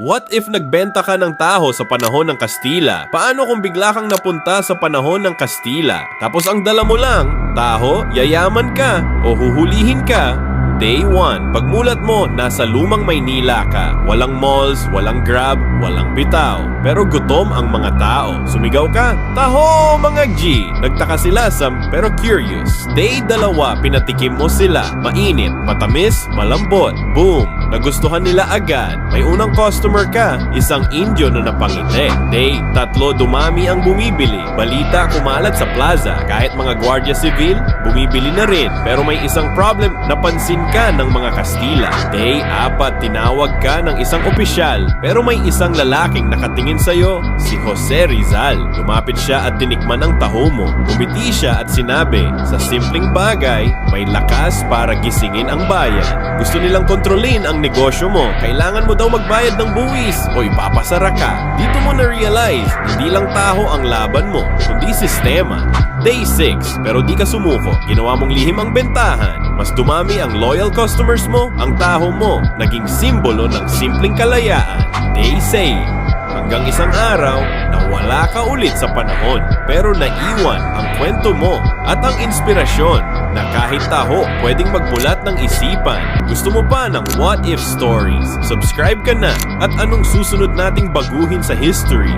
What if nagbenta ka ng taho sa panahon ng Kastila? Paano kung bigla kang napunta sa panahon ng Kastila? Tapos ang dala mo lang, taho, yayaman ka o huhulihin ka? Day 1, pagmulat mo, nasa lumang Maynila ka. Walang malls, walang Grab, walang bitaw. Pero gutom ang mga tao. Sumigaw ka, taho mga G! Nagtaka sila pero curious. Day 2, pinatikim mo sila. Mainit, matamis, malambot. Boom! Nagustuhan nila agad. May unang customer ka, isang Indio na napangiti. Day 3, dumami ang bumibili. Balita kumalat sa plaza. Kahit mga Guardia Civil, bumibili na rin. Pero may isang problem, napansin ka ng mga Kastila. Day 4, tinawag ka ng isang opisyal. Pero may isang lalaking nakatingin sa'yo, si Jose Rizal. Lumapit siya at tinikman ang taho mo. Umiti siya at sinabi, sa simpleng bagay, may lakas para gisingin ang bayan. Gusto nilang kontrolin ang negosyo mo. Kailangan mo daw magbayad ng buwis o ipapasara ka. Dito mo na-realize, hindi lang taho ang laban mo, kundi sistema. Day 6, pero di ka sumuko. Ginawa mong lihim ang bentahan. Mas dumami ang loyal customers mo, ang taho mo, naging simbolo ng simpleng kalayaan. Day 6, hanggang isang araw, nawala ka ulit sa panahon. Pero naiwan ang kwento mo at ang inspirasyon na kahit taho, pwedeng magmulat ng isipan. Gusto mo pa ng what if stories? Subscribe ka na at anong susunod nating baguhin sa history?